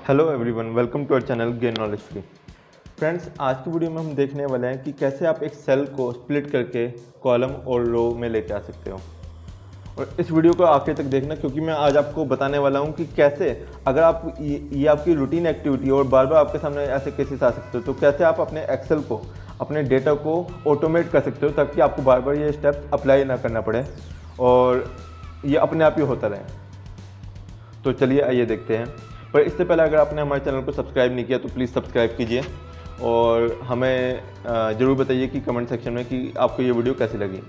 Hello everyone, welcome to our channel gain knowledge free. Friends, आज की video में हम देखने वाले हैं कि कैसे आप एक सेल को स्प्लिट करके कॉलम और रो में लेके आ सकते हो। और इस वीडियो को आखिर तक देखना, क्योंकि मैं आज आपको बताने वाला हूं कि कैसे, अगर आप ये आपकी रूटीन एक्टिविटी और बार बार आपके सामने ऐसे केसेस आ सकते हो, तो कैसे आप अपने एक्सेल को, अपने डेटा को ऑटोमेट कर सकते हो ताकि आपको बार बार ये स्टेप्स अप्लाई ना करना पड़े और ये अपने आप ही होता रहे। तो चलिए आइए देखते हैं। पर इससे पहले अगर आपने हमारे चैनल को सब्सक्राइब नहीं किया तो प्लीज़ सब्सक्राइब कीजिए और हमें ज़रूर बताइए कि कमेंट सेक्शन में कि आपको ये वीडियो कैसी लगी।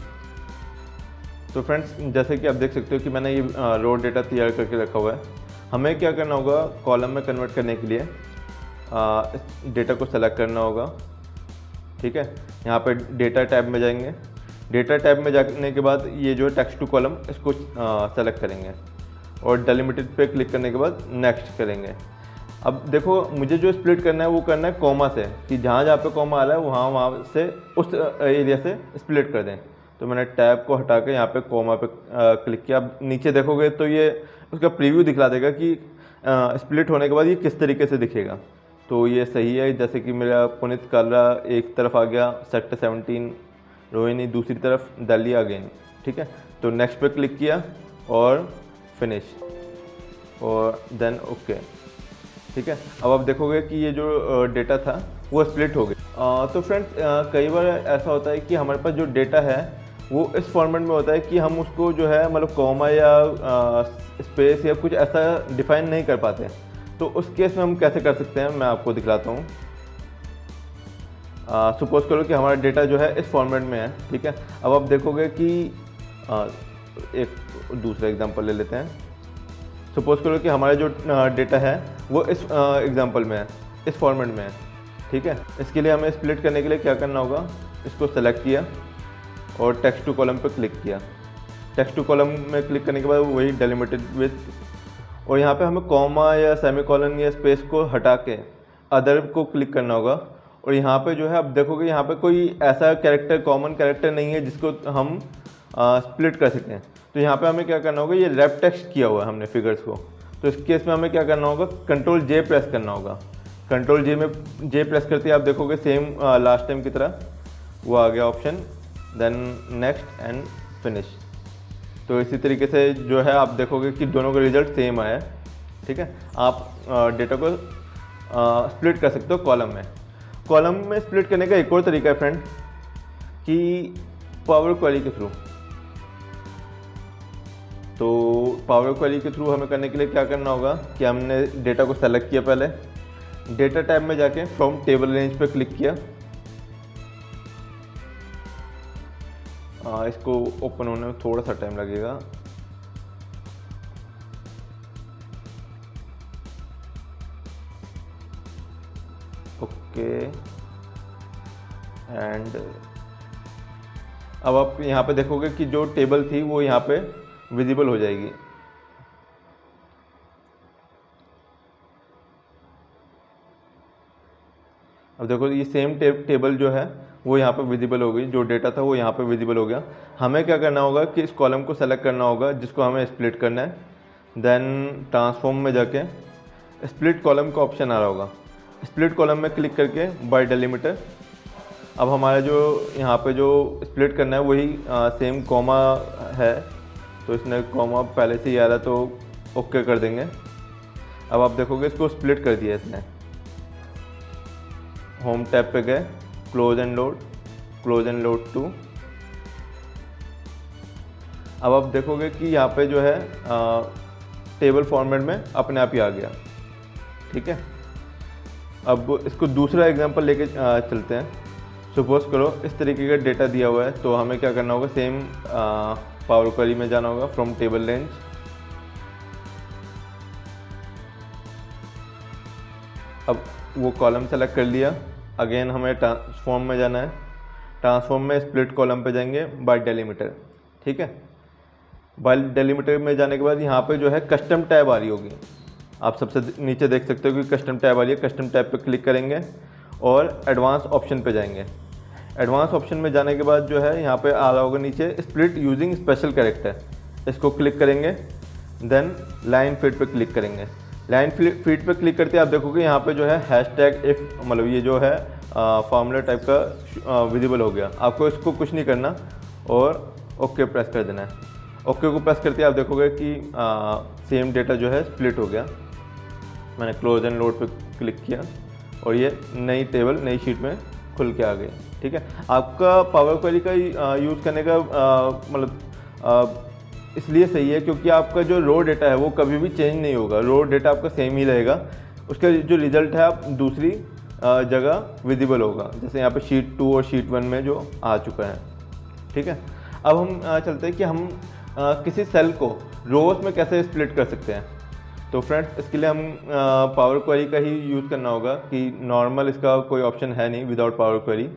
तो फ्रेंड्स, जैसे कि आप देख सकते हो कि मैंने ये रो डेटा तैयार करके रखा हुआ है। हमें क्या करना होगा, कॉलम में कन्वर्ट करने के लिए इस डेटा को सेलेक्ट करना होगा। ठीक है, यहाँ पे डेटा टैब में जाएंगे। डेटा टैब में जाने के बाद ये जो है टेक्स्ट टू कॉलम, इसको सेलेक्ट करेंगे और डेलिमिटेड पे क्लिक करने के बाद नेक्स्ट करेंगे। अब देखो, मुझे जो स्प्लिट करना है वो करना है कॉमा से, कि जहाँ जहाँ पे कॉमा आ रहा है वहाँ से उस एरिया से स्प्लिट कर दें। तो मैंने टैब को हटा के यहाँ पे कॉमा पे क्लिक किया। अब नीचे देखोगे तो ये उसका प्रीव्यू दिखला देगा कि स्प्लिट होने के बाद ये किस तरीके से दिखेगा। तो ये सही है। जैसे कि मेरा पुनीत कालरा एक तरफ आ गया, सेक्टर 17 रोहिणी दूसरी तरफ, दिल्ली अगेन। ठीक है, तो नेक्स्ट पे क्लिक किया और फिनिश और देन ओके। ठीक है, अब आप देखोगे कि ये जो डेटा था वो स्प्लिट हो गया। तो फ्रेंड्स, कई बार ऐसा होता है कि हमारे पास जो डेटा है वो इस फॉर्मेट में होता है कि हम उसको जो है मतलब कॉमा या स्पेस या कुछ ऐसा डिफाइन नहीं कर पाते। तो उस केस में हम कैसे कर सकते हैं, मैं आपको दिखलाता हूँ। सपोज करो कि हमारा डेटा जो है इस फॉर्मेट में है। ठीक है, अब आप देखोगे कि एक दूसरा एग्जांपल ले लेते हैं। सपोज करो कि हमारा जो डेटा है वो इस एग्जांपल में है, इस फॉर्मेट में है। ठीक है, इसके लिए हमें स्प्लिट करने के लिए क्या करना होगा, इसको सेलेक्ट किया और टेक्स्ट टू कॉलम पे क्लिक किया। टेक्स्ट टू कॉलम में क्लिक करने के बाद वही डेलिमिटेड विथ, और यहाँ पे हमें कॉमा या सेमीकोलन या स्पेस को हटा के अदर को क्लिक करना होगा। और यहाँ पे जो है आप देखोगे यहाँ पे कोई ऐसा कैरेक्टर, कॉमन कैरेक्टर नहीं है जिसको हम स्प्लिट कर सकें। तो यहाँ पे हमें क्या करना होगा, ये रैप टेक्स्ट किया हुआ है हमने फिगर्स को, तो इस केस में हमें क्या करना होगा, कंट्रोल जे प्रेस करना होगा। कंट्रोल जे प्रेस करते ही आप देखोगे सेम लास्ट टाइम की तरह वो आ गया option, then next and finish. तो इसी तरीके से जो है आप देखोगे कि दोनों का रिजल्ट सेम आया। ठीक है, आप डेटा को स्प्लिट कर सकते हो कॉलम में। कॉलम में स्प्लिट करने का एक और तरीका है फ्रेंड, कि पावर क्वेरी के थ्रू। तो पावर क्वेरी के थ्रू हमें करने के लिए क्या करना होगा कि हमने डेटा को सेलेक्ट किया, पहले डेटा टैब में जाके फ्रॉम टेबल रेंज पे क्लिक किया। इसको ओपन होने में थोड़ा सा टाइम लगेगा। ओके, एंड अब आप यहाँ पे देखोगे कि जो टेबल थी वो यहाँ पे विजिबल हो जाएगी। अब देखो ये सेम टेबल जो है वो यहाँ पे विजिबल हो गई, जो डेटा था वो यहाँ पे विजिबल हो गया। हमें क्या करना होगा कि इस कॉलम को सेलेक्ट करना होगा जिसको हमें स्प्लिट करना है। देन ट्रांसफॉर्म में जाके स्प्लिट कॉलम का ऑप्शन आ रहा होगा, स्प्लिट कॉलम में क्लिक करके बाय डेलिमीटर। अब हमारा जो यहाँ पे जो स्प्लिट करना है वही सेम कॉमा है, तो इसने कॉमा पहले से ही आ रहा तो ओके कर देंगे। अब आप देखोगे इसको स्प्लिट कर दिया इसने। होम टैब पे गए, क्लोज एंड लोड टू। अब आप देखोगे कि यहाँ पे जो है टेबल फॉर्मेट में अपने आप ही आ गया। ठीक है, अब इसको दूसरा एग्जांपल लेके चलते हैं। सपोज करो इस तरीके का डेटा दिया हुआ है, तो हमें क्या करना होगा, सेम पावर क्वेरी में जाना होगा, फ्रॉम टेबल रेंज। अब वो कॉलम सेलेक्ट कर लिया। अगेन हमें ट्रांसफॉर्म में जाना है, ट्रांसफॉर्म में स्प्लिट कॉलम पे जाएंगे बाय डेलिमीटर। ठीक है, बाय डेलिमीटर में जाने के बाद यहाँ पे जो है कस्टम टैब आ रही होगी, आप सबसे नीचे देख सकते हो कि कस्टम टैब आ रही है। कस्टम टैब पे क्लिक करेंगे और एडवांस ऑप्शन पे जाएंगे। एडवांस ऑप्शन में जाने के बाद जो है यहाँ पे आ रहा होगा नीचे स्प्लिट यूजिंग स्पेशल कैरेक्टर, इसको क्लिक करेंगे। देन लाइन फिट पे क्लिक करेंगे। लाइन फीड पे क्लिक करते आप देखोगे यहाँ पे जो है हैशटैग इफ, मतलब ये जो है फॉर्मूला टाइप का विजिबल हो गया। आपको इसको कुछ नहीं करना और ओके प्रेस कर देना है। ओके को प्रेस करते आप देखोगे कि सेम डेटा जो है स्प्लिट हो गया। मैंने क्लोज एंड लोड पे क्लिक किया और ये नई टेबल नई शीट में खुल के आ गई। ठीक है, आपका पावर क्वेरी का यूज़ करने का मतलब इसलिए सही है क्योंकि आपका जो रो डेटा है वो कभी भी चेंज नहीं होगा, रो डेटा आपका सेम ही रहेगा। उसका जो रिज़ल्ट है आप दूसरी जगह विजिबल होगा, जैसे यहाँ पे शीट 2 और शीट 1 में जो आ चुका है। ठीक है, अब हम चलते हैं कि हम किसी सेल को रोज में कैसे स्प्लिट कर सकते हैं। तो फ्रेंड्स, इसके लिए हम पावर क्वेरी का ही यूज़ करना होगा कि नॉर्मल इसका कोई ऑप्शन है नहीं विदाउट पावर क्वेरी।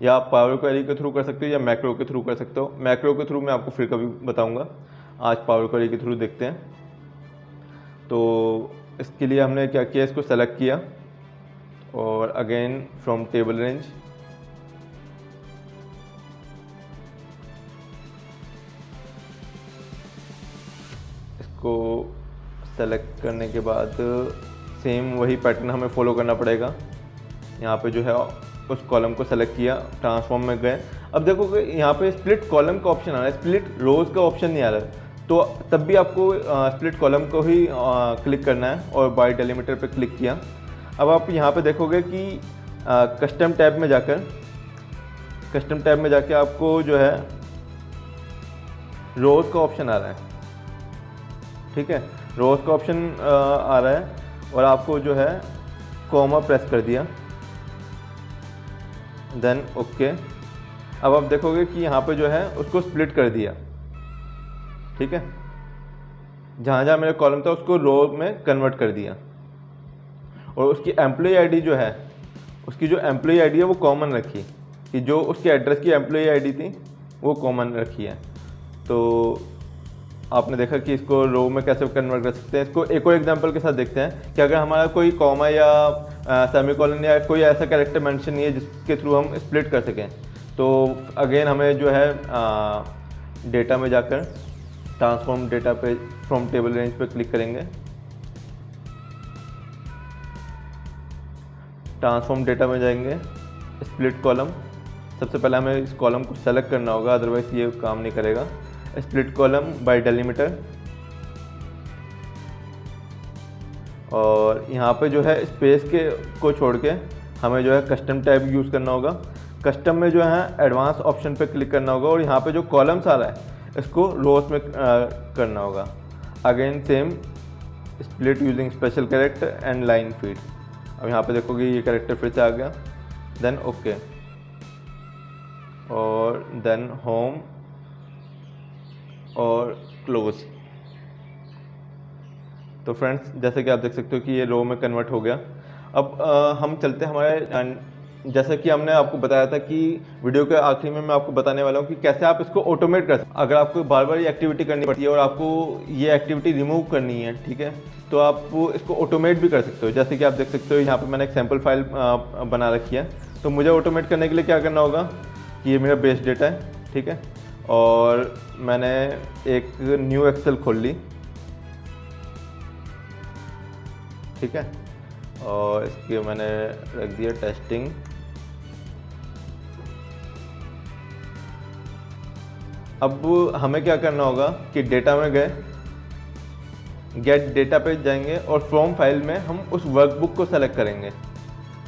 या आप पावर क्वेरी के थ्रू कर सकते हो या मैक्रो के थ्रू कर सकते हो। मैक्रो के थ्रू मैं आपको फिर कभी बताऊंगा, आज पावर क्वेरी के थ्रू देखते हैं। तो इसके लिए हमने क्या किया, इसको सेलेक्ट किया और अगेन फ्रॉम टेबल रेंज को सेलेक्ट करने के बाद सेम वही पैटर्न हमें फॉलो करना पड़ेगा। यहाँ पे जो है उस कॉलम को सेलेक्ट किया, ट्रांसफॉर्म में गए। अब देखोगे यहाँ पे स्प्लिट कॉलम का ऑप्शन आ रहा है, स्प्लिट रोज का ऑप्शन नहीं आ रहा है। तो तब भी आपको स्प्लिट कॉलम को ही क्लिक करना है और बाय डेलीमीटर पे क्लिक किया। अब आप यहाँ पे देखोगे कि कस्टम टैब में जाके आपको जो है रोज का ऑप्शन आ रहा है। ठीक है, रोज का ऑप्शन आ रहा है और आपको जो है कॉमा प्रेस कर दिया, देन ओके। अब आप देखोगे कि यहाँ पे जो है उसको स्प्लिट कर दिया। ठीक है, जहाँ जहाँ मेरा कॉलम था उसको रो में कन्वर्ट कर दिया और उसकी एम्प्लॉय आईडी जो है, उसकी जो एम्प्लॉय आईडी है वो कॉमन रखी, कि जो उसके एड्रेस की एम्प्लॉय आईडी थी वो कॉमन रखी है। तो आपने देखा कि इसको रो में कैसे कन्वर्ट कर सकते हैं। इसको एक और एग्जांपल के साथ देखते हैं कि अगर हमारा कोई कॉमा या सेमीकोलन या कोई ऐसा कैरेक्टर मेंशन नहीं है जिसके थ्रू हम स्प्लिट कर सकें, तो अगेन हमें जो है डेटा में जाकर ट्रांसफॉर्म डेटा पे फ्रॉम टेबल रेंज पे क्लिक करेंगे। ट्रांसफॉर्म डेटा में जाएंगे, स्प्लिट कॉलम, सबसे पहले हमें इस कॉलम को सेलेक्ट करना होगा, अदरवाइज ये काम नहीं करेगा। स्प्लिट कॉलम बाय डेलीमीटर और यहाँ पे जो है स्पेस के को छोड़ के हमें जो है कस्टम टैब यूज़ करना होगा। कस्टम में जो है एडवांस ऑप्शन पे क्लिक करना होगा और यहाँ पे जो कॉलम्स आ रहा है इसको रोज में करना होगा। Again same split using special character and line feed. अब यहाँ पे देखोगे ये कैरेक्टर फिर से आ गया, देन ओके और देन होम और क्लोज। तो फ्रेंड्स, जैसे कि आप देख सकते हो कि ये रो में कन्वर्ट हो गया। अब हम चलते हैं हमारे, जैसा कि हमने आपको बताया था कि वीडियो के आखिरी में मैं आपको बताने वाला हूँ कि कैसे आप इसको ऑटोमेट कर सकते हैं। अगर आपको बार बार ये एक्टिविटी करनी पड़ती है और आपको ये एक्टिविटी रिमूव करनी है, ठीक है, तो आप इसको ऑटोमेट भी कर सकते हो। जैसे कि आप देख सकते हो यहाँ पे मैंने एक सैम्पल फाइल बना रखी है। तो मुझे ऑटोमेट करने के लिए क्या करना होगा कि ये मेरा बेस डेटा है, ठीक है, और मैंने एक न्यू एक्सेल खोल ली, ठीक है, और इसके मैंने रख दिया टेस्टिंग। अब हमें क्या करना होगा कि डेटा में गए, गेट डेटा पे जाएंगे और फ्रॉम फाइल में हम उस वर्कबुक को सेलेक्ट करेंगे,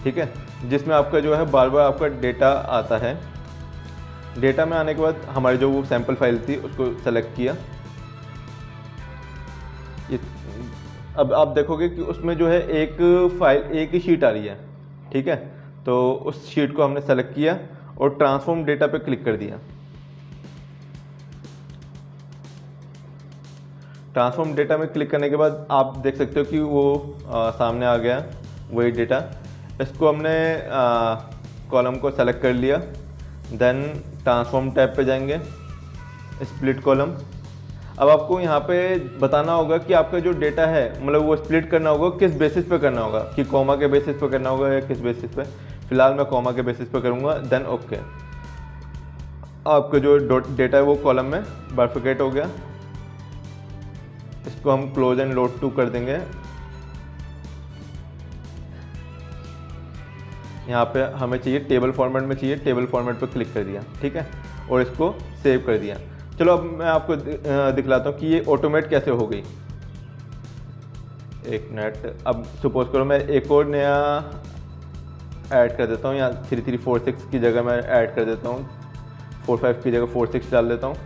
ठीक है, जिसमें आपका जो है बार बार आपका डेटा आता है। डेटा में आने के बाद हमारी जो वो सैम्पल फाइल थी उसको सेलेक्ट किया। अब आप देखोगे कि उसमें जो है एक फाइल, एक ही शीट आ रही है, ठीक है, तो उस शीट को हमने सेलेक्ट किया और ट्रांसफॉर्म डेटा पे क्लिक कर दिया। ट्रांसफॉर्म डेटा में क्लिक करने के बाद आप देख सकते हो कि वो सामने आ गया वही डेटा। इसको हमने कॉलम को सेलेक्ट कर लिया, देन ट्रांसफॉर्म टैब पे जाएंगे, स्प्लिट कॉलम। अब आपको यहाँ पे बताना होगा कि आपका जो डेटा है, मतलब वो स्प्लिट करना होगा किस बेसिस पे करना होगा, कि कॉमा के बेसिस पे करना होगा या किस बेसिस पे। फिलहाल मैं कॉमा के बेसिस पे करूँगा, देन ओके। आपका जो डेटा है वो कॉलम में बाइफरकेट हो गया। इसको हम क्लोज एंड लोड टू कर देंगे यहाँ पे हमें चाहिए टेबल फॉर्मेट में चाहिए, टेबल फॉर्मेट पर क्लिक कर दिया, ठीक है, और इसको सेव कर दिया। चलो अब मैं आपको दिखलाता हूँ कि ये ऑटोमेट कैसे हो गई। एक मिनट, अब सपोज करो मैं एक और नया ऐड कर देता हूँ, या 3346 की जगह मैं ऐड कर देता हूँ, 45 की जगह 46 डाल देता हूँ,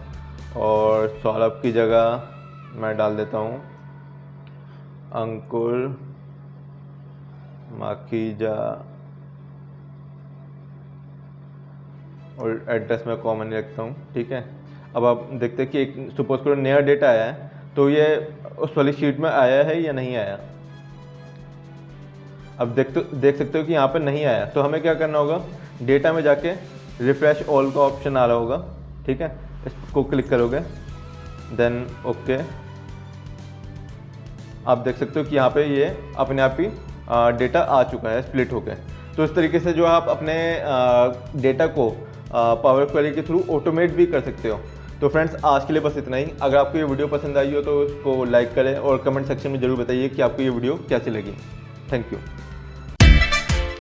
और सौरभ की जगह मैं डाल देता हूँ अंकुर माखीजा, और एड्रेस में कॉमन रखता हूँ, ठीक है। अब आप देखते हैं कि एक सपोज करो नया डेटा आया है, तो ये उस वाली शीट में आया है या नहीं आया। अब देख सकते हो कि यहाँ पे नहीं आया, तो हमें क्या करना होगा, डेटा में जाके रिफ्रेश ऑल का ऑप्शन आ रहा होगा, ठीक है, इसको क्लिक करोगे, देन ओके। आप देख सकते हो कि यहाँ पे ये अपने आप ही डेटा आ चुका है स्प्लिट होकर। तो इस तरीके से जो आप अपने डेटा को पावर क्वेरी के थ्रू ऑटोमेट भी कर सकते हो। तो फ्रेंड्स, आज के लिए बस इतना ही। अगर आपको ये वीडियो पसंद आई हो तो उसको लाइक करें और कमेंट सेक्शन में ज़रूर बताइए कि आपको ये वीडियो कैसी लगी। Thank you.